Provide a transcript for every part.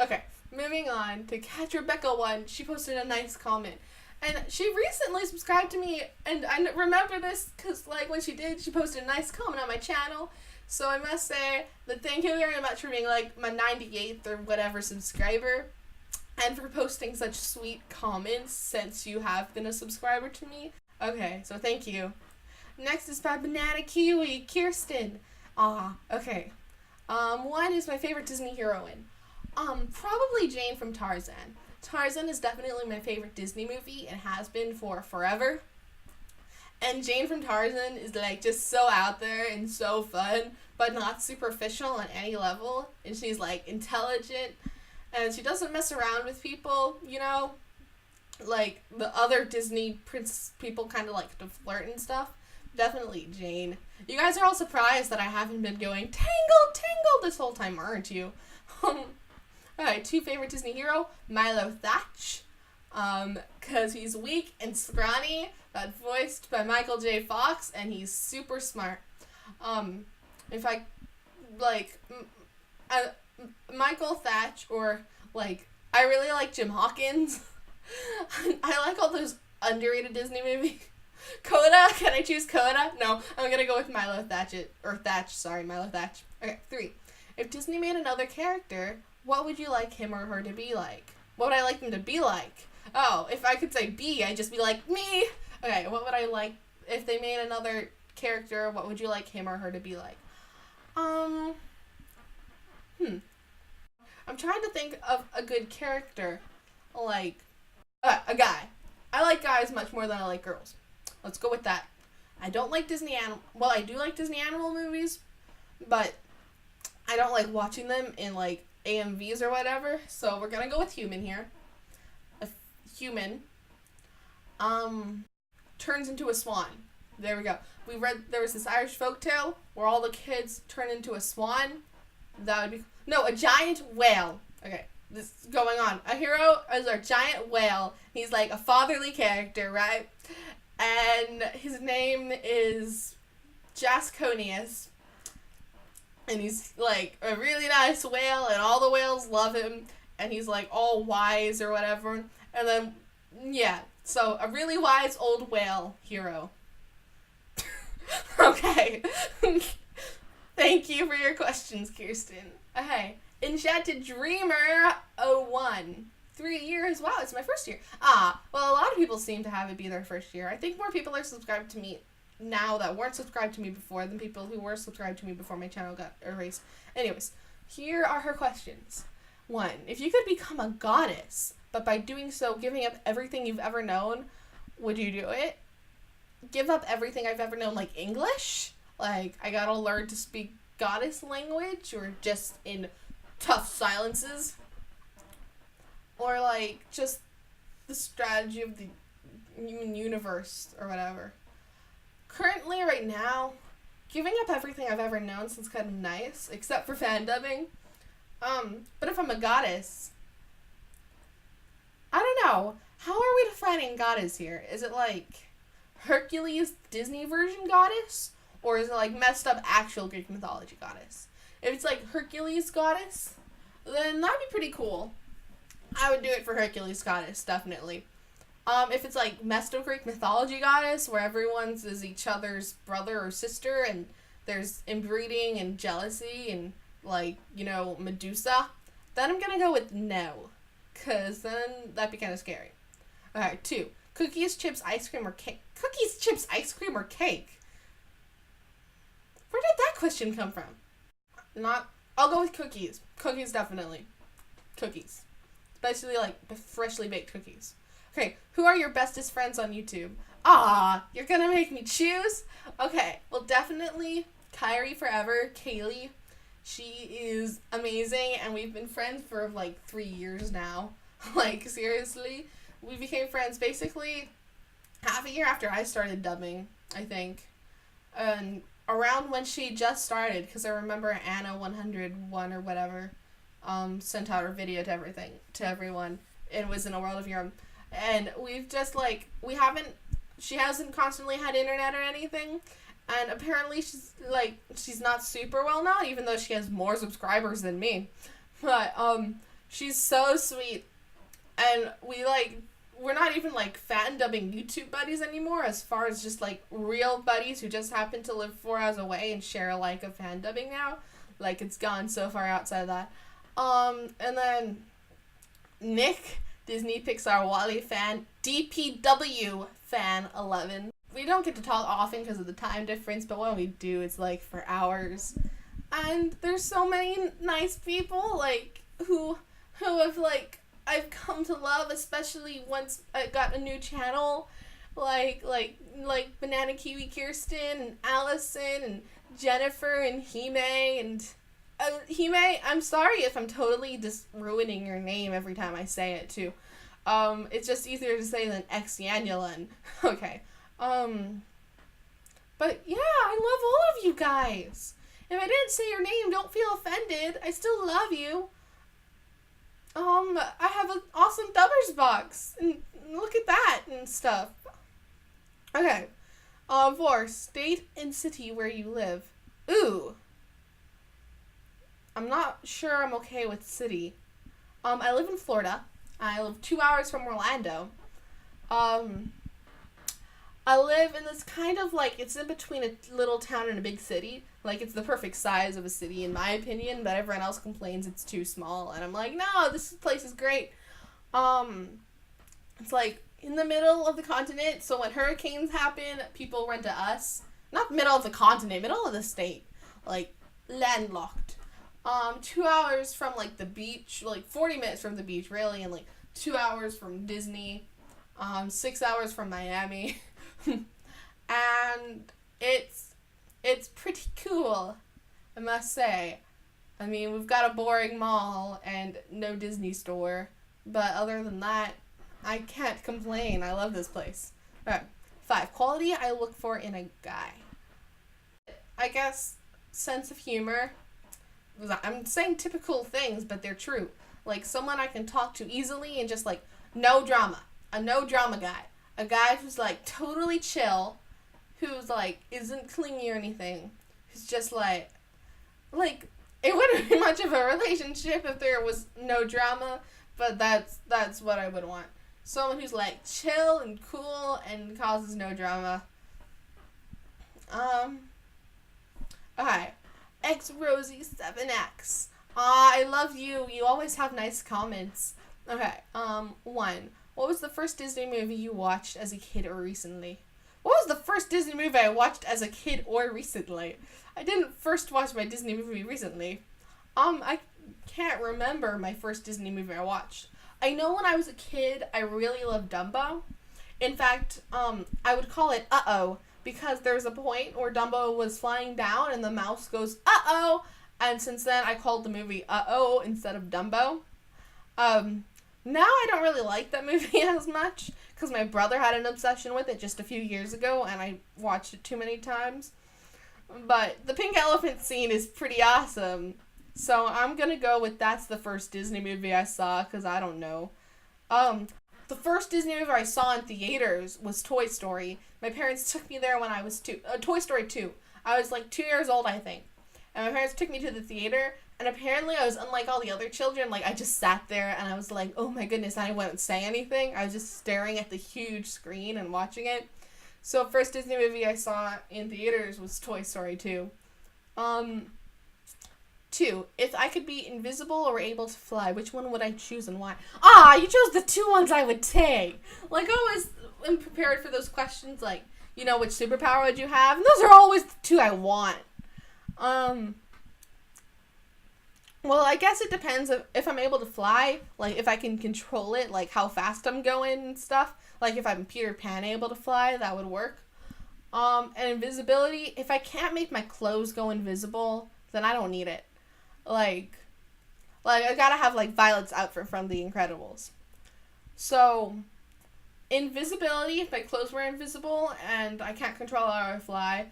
Okay, moving on to Catch Rebecca 1. She posted a nice comment. And she recently subscribed to me, and I remember this because, like, when she did, she posted a nice comment on my channel. So I must say that thank you very much for being, like, my 98th or whatever subscriber, and for posting such sweet comments since you have been a subscriber to me. Okay, so thank you. Next is by bannanakiwi, Kirsten. Okay. One is my favorite Disney heroine. Probably Jane from Tarzan. Tarzan is definitely my favorite Disney movie and has been for forever. And Jane from Tarzan is, like, just so out there and so fun, but not superficial on any level. And she's, like, intelligent, and she doesn't mess around with people, you know? Like, the other Disney prince people kind of like to flirt and stuff. Definitely Jane. You guys are all surprised that I haven't been going, Tangled, Tangled, this whole time, aren't you? Alright, two favorite Disney hero, Milo Thatch. Cause he's weak and scrawny, but voiced by Michael J. Fox, and he's super smart. In fact, like, Michael Thatch, or, like, I really like Jim Hawkins. I like all those underrated Disney movies. Coda? Can I choose Coda? No, I'm gonna go with Milo Thatch. Okay, 3. If Disney made another character, what would you like him or her to be like? What would I like them to be like? Oh, if I could say B, I'd just be like, me! Okay, what would I like, if they made another character, what would you like him or her to be like? I'm trying to think of a good character. Like, a guy. I like guys much more than I like girls. Let's go with that. I don't like I do like Disney animal movies, but I don't like watching them in, like, AMVs or whatever, so we're gonna go with human here. A human turns into a swan. There we go. There was this Irish folktale where all the kids turn into a swan. That would be, no, a giant whale. Okay, this is going on. A hero is a giant whale. He's like a fatherly character, right? And his name is Jasconius. And he's, like, a really nice whale, and all the whales love him, and he's, like, all wise or whatever. And then, yeah, so a really wise old whale hero. Okay. Thank you for your questions, Kirsten. Okay. Enchanted Dreamer 01. 3 years. Wow, it's my first year. Well, a lot of people seem to have it be their first year. I think more people are subscribed to me now that weren't subscribed to me before than people who were subscribed to me before my channel got erased. Anyways, here are her questions. 1. If you could become a goddess, but by doing so giving up everything you've ever known, would you do it? Give up everything I've ever known, like English? Like, I gotta learn to speak goddess language, or just in tough silences? Or, like, just the strategy of the human universe, or whatever. Currently, right now, giving up everything I've ever known sounds kind of nice, except for fan dubbing. But if I'm a goddess, I don't know. How are we defining goddess here? Is it like Hercules Disney version goddess? Or is it like messed up actual Greek mythology goddess? If it's like Hercules goddess, then that'd be pretty cool. I would do it for Hercules goddess, definitely. If it's like messed up Greek mythology goddess, where everyone's is each other's brother or sister, and there's inbreeding and jealousy and, like, you know, Medusa, then I'm gonna go with no, cause then that'd be kind of scary. Alright, 2. Cookies, chips, ice cream, or cake? Cookies, chips, ice cream, or cake? Where did that question come from? I'll go with cookies. Cookies, definitely. Cookies. Especially, like, freshly baked cookies. Okay, who are your bestest friends on YouTube? You're gonna make me choose? Okay, well, definitely Kyrie forever, Kaylee. She is amazing, and we've been friends for, like, 3 years now. Like, seriously. We became friends basically half a year after I started dubbing, I think. And around when she just started, because I remember Anna 101 or whatever sent out her video to everyone. It was in a world of your own. And we've just, like, she hasn't constantly had internet or anything, and apparently she's not super well known, even though she has more subscribers than me. But, She's so sweet. And we're not even like fan dubbing YouTube buddies anymore, as far as just like real buddies who just happen to live 4 hours away and share a like of fan dubbing now. Like, it's gone so far outside of that. And then Nick, Disney Pixar Wally fan, DPW fan 11. We don't get to talk often because of the time difference, but when we do, it's like for hours. And there's so many nice people like who have like I've come to love, especially once I got a new channel, like bannanakiwi Kirsten and Allison and Jennifer and Hime and Hime. I'm sorry if I'm totally just ruining your name every time I say it too. It's just easier to say than Xyanulan. Okay. But yeah, I love all of you guys. If I didn't say your name, don't feel offended. I still love you. I have an awesome Dubbers box, and look at that and stuff. Okay. 4, state and city where you live. Ooh. I'm not sure I'm okay with city. I live in Florida. I live 2 hours from Orlando. I live in this kind of like, it's in between a little town and a big city. Like, it's the perfect size of a city in my opinion, but everyone else complains it's too small. And I'm like, no, this place is great. It's like in the middle of the continent, so when hurricanes happen, people run to us. Not middle of the continent, middle of the state. Like, landlocked. 2 hours from like the beach, like 40 minutes from the beach really, and like 2 hours from Disney. 6 hours from Miami. And it's pretty cool, I must say. I mean, we've got a boring mall and no Disney store, but other than that, I can't complain. I love this place. Alright, 5, quality I look for in a guy. I guess sense of humor. I'm saying typical things, but they're true. Like, someone I can talk to easily and just like, no drama. A no drama guy. A guy who's like totally chill, who's like isn't clingy or anything, who's just like it wouldn't be much of a relationship if there was no drama, but that's what I would want. Someone who's like chill and cool and causes no drama. Okay. X Rosie 7X. I love you. You always have nice comments. Okay. 1. What was the first Disney movie you watched as a kid or recently? What was the first Disney movie I watched as a kid or recently? I didn't first watch my Disney movie recently. I can't remember my first Disney movie I watched. I know when I was a kid, I really loved Dumbo. In fact, I would call it Uh-oh, because there's a point where Dumbo was flying down and the mouse goes, Uh-oh! And since then, I called the movie Uh-Oh instead of Dumbo. Now I don't really like that movie as much, because my brother had an obsession with it just a few years ago, and I watched it too many times. But the pink elephant scene is pretty awesome, so I'm gonna go with that's the first Disney movie I saw, because I don't know. The first Disney movie I saw in theaters was Toy Story. My parents took me there when I was 2. Toy Story 2. I was like 2 years old, I think. And my parents took me to the theater, and apparently I was unlike all the other children. Like, I just sat there, and I was like, oh my goodness, I wouldn't say anything. I was just staring at the huge screen and watching it. So, first Disney movie I saw in theaters was Toy Story 2. 2. If I could be invisible or able to fly, which one would I choose and why? You chose the 2 ones I would take. Like, I always am prepared for those questions, like, you know, which superpower would you have? And those are always the 2 I want. Well, I guess it depends if I'm able to fly, like if I can control it, like how fast I'm going and stuff. Like if I'm Peter Pan able to fly, that would work. And invisibility, if I can't make my clothes go invisible, then I don't need it. Like I gotta have like Violet's outfit from The Incredibles. So, invisibility, if my clothes were invisible and I can't control how I fly,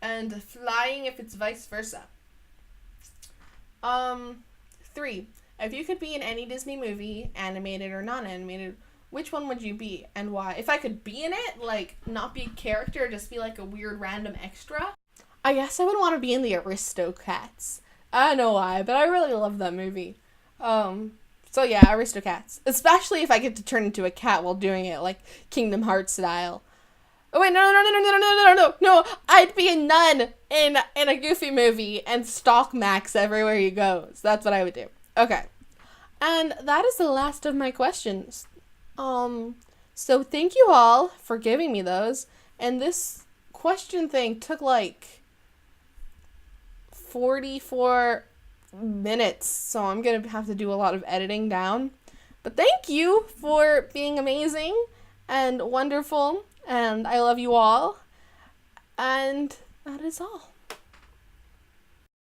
and flying if it's vice versa. 3. If you could be in any Disney movie, animated or non-animated, which one would you be and why? If I could be in it, like, not be a character, just be like a weird random extra, I guess I would want to be in the Aristocats. I don't know why, but I really love that movie. So yeah, Aristocats. Especially if I get to turn into a cat while doing it, like Kingdom Hearts style. Oh wait, no! I'd be a nun in a Goofy movie and stalk Max everywhere he goes. That's what I would do. Okay, and that is the last of my questions. So thank you all for giving me those. And this question thing took like 44 minutes, so I'm gonna have to do a lot of editing down. But thank you for being amazing and wonderful, and I love you all. And that is all.